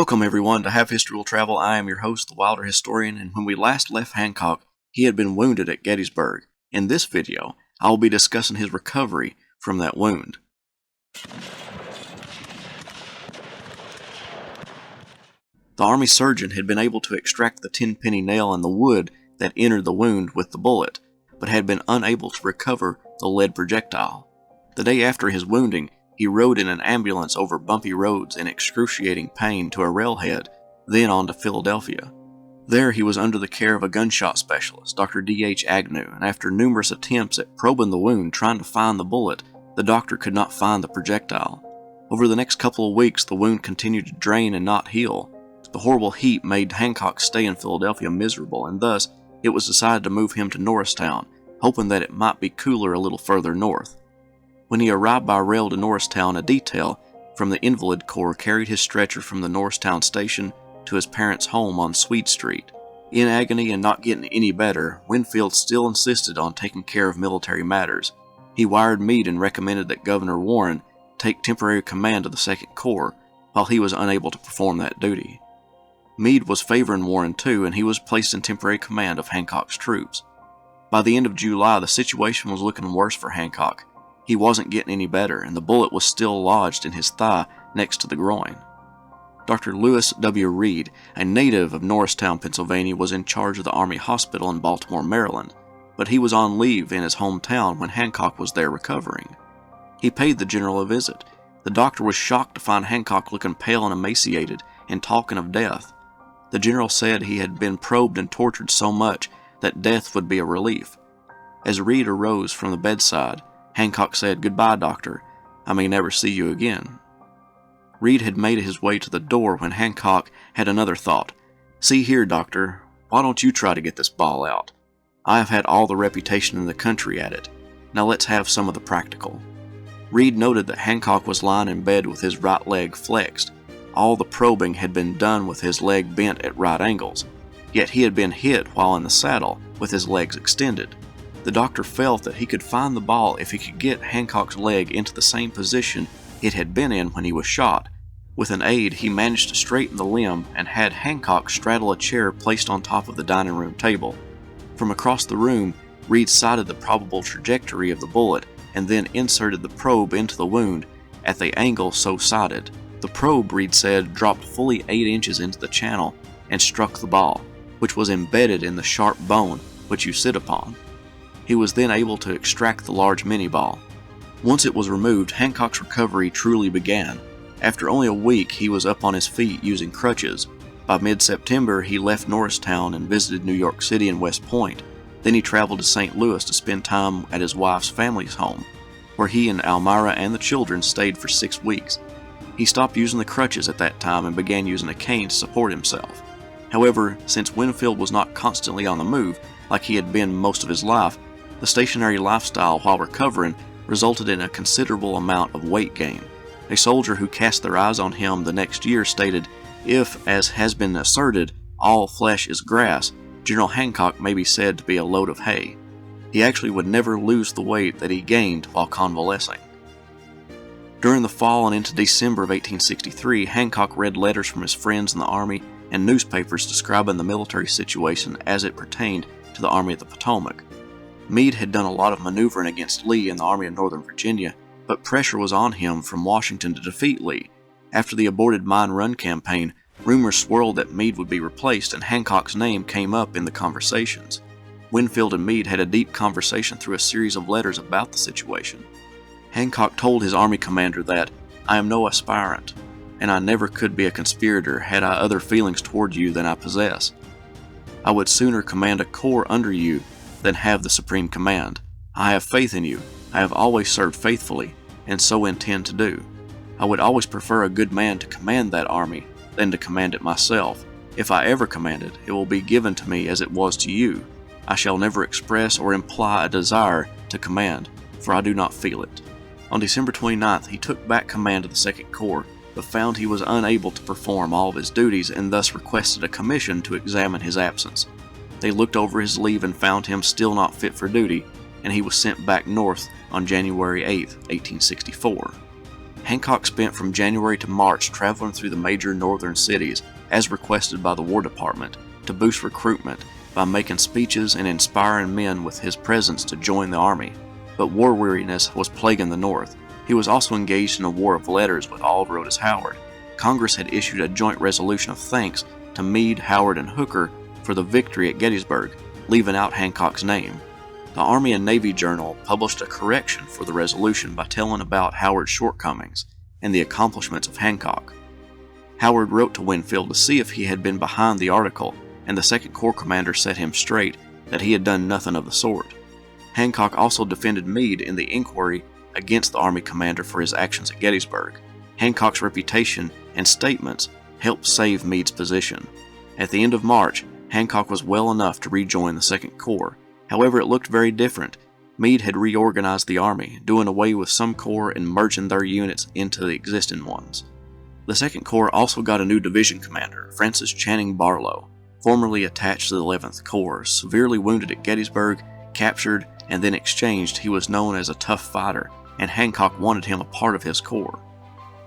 Welcome everyone to Have History Will Travel. I am your host, the Wilder Historian, and when we last left Hancock, he had been wounded at Gettysburg. In this video, I will be discussing his recovery from that wound. The Army surgeon had been able to extract the tenpenny nail and the wood that entered the wound with the bullet, but had been unable to recover the lead projectile. The day after his wounding, he rode in an ambulance over bumpy roads in excruciating pain to a railhead, then on to Philadelphia. There he was under the care of a gunshot specialist, Dr. D.H. Agnew, and after numerous attempts at probing the wound trying to find the bullet, the doctor could not find the projectile. Over the next couple of weeks, the wound continued to drain and not heal. The horrible heat made Hancock's stay in Philadelphia miserable, and thus it was decided to move him to Norristown, hoping that it might be cooler a little further north. When he arrived by rail to Norristown, a detail from the Invalid Corps carried his stretcher from the Norristown station to his parents' home on Sweet Street. In agony and not getting any better, Winfield still insisted on taking care of military matters. He wired Meade and recommended that Governor Warren take temporary command of the 2nd Corps, while he was unable to perform that duty. Meade was favoring Warren too, and he was placed in temporary command of Hancock's troops. By the end of July, the situation was looking worse for Hancock. He wasn't getting any better, and the bullet was still lodged in his thigh next to the groin. Dr. Lewis W. Reed, a native of Norristown, Pennsylvania, was in charge of the Army Hospital in Baltimore, Maryland, but he was on leave in his hometown when Hancock was there recovering. He paid the general a visit. The doctor was shocked to find Hancock looking pale and emaciated and talking of death. The general said he had been probed and tortured so much that death would be a relief. As Reed arose from the bedside, Hancock said, "Goodbye, doctor. I may never see you again." Reed had made his way to the door when Hancock had another thought. "See here, doctor, why don't you try to get this ball out? I have had all the reputation in the country at it. Now let's have some of the practical." Reed noted that Hancock was lying in bed with his right leg flexed. All the probing had been done with his leg bent at right angles, yet he had been hit while in the saddle with his legs extended. The doctor felt that he could find the ball if he could get Hancock's leg into the same position it had been in when he was shot. With an aid, he managed to straighten the limb and had Hancock straddle a chair placed on top of the dining room table. From across the room, Reed sighted the probable trajectory of the bullet and then inserted the probe into the wound at the angle so sighted. The probe, Reed said, dropped fully 8 inches into the channel and struck the ball, which was embedded in the sharp bone which you sit upon. He was then able to extract the large mini-ball. Once it was removed, Hancock's recovery truly began. After only a week, he was up on his feet using crutches. By mid-September, he left Norristown and visited New York City and West Point. Then he traveled to St. Louis to spend time at his wife's family's home, where he and Almira and the children stayed for 6 weeks. He stopped using the crutches at that time and began using a cane to support himself. However, since Winfield was not constantly on the move like he had been most of his life, the stationary lifestyle while recovering resulted in a considerable amount of weight gain. A soldier who cast their eyes on him the next year stated, "If, as has been asserted, all flesh is grass, General Hancock may be said to be a load of hay." He actually would never lose the weight that he gained while convalescing. During the fall and into December of 1863, Hancock read letters from his friends in the Army and newspapers describing the military situation as it pertained to the Army of the Potomac. Meade had done a lot of maneuvering against Lee in the Army of Northern Virginia, but pressure was on him from Washington to defeat Lee. After the aborted Mine Run campaign, rumors swirled that Meade would be replaced, and Hancock's name came up in the conversations. Winfield and Meade had a deep conversation through a series of letters about the situation. Hancock told his Army commander that, "I am no aspirant, and I never could be a conspirator had I other feelings toward you than I possess. I would sooner command a corps under you than have the supreme command. I have faith in you. I have always served faithfully, and so intend to do. I would always prefer a good man to command that army than to command it myself. If I ever command it, it will be given to me as it was to you. I shall never express or imply a desire to command, for I do not feel it." On December 29th, he took back command of the 2nd Corps, but found he was unable to perform all of his duties and thus requested a commission to examine his absence. They looked over his leave and found him still not fit for duty, and he was sent back north on January 8, 1864. Hancock spent from January to March traveling through the major northern cities as requested by the War Department to boost recruitment by making speeches and inspiring men with his presence to join the army. But war weariness was plaguing the North. He was also engaged in a war of letters with all wrote as Howard. Congress had issued a joint resolution of thanks to Meade, Howard, and Hooker for the victory at Gettysburg, leaving out Hancock's name. The Army and Navy Journal published a correction for the resolution by telling about Howard's shortcomings and the accomplishments of Hancock. Howard wrote to Winfield to see if he had been behind the article, and the Second Corps commander set him straight that he had done nothing of the sort. Hancock also defended Meade in the inquiry against the Army commander for his actions at Gettysburg. Hancock's reputation and statements helped save Meade's position. At the end of March, Hancock was well enough to rejoin the Second Corps. However, it looked very different. Meade had reorganized the Army, doing away with some corps and merging their units into the existing ones. The Second Corps also got a new division commander, Francis Channing Barlow, formerly attached to the 11th Corps. Severely wounded at Gettysburg, captured, and then exchanged, he was known as a tough fighter, and Hancock wanted him a part of his corps.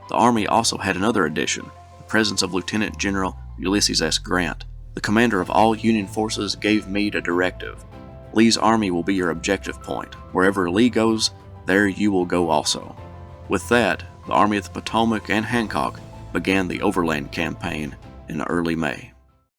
The Army also had another addition, the presence of Lieutenant General Ulysses S. Grant. The commander of all Union forces gave Meade a directive. Lee's army will be your objective point. Wherever Lee goes, there you will go also. With that, the Army of the Potomac and Hancock began the Overland Campaign in early May.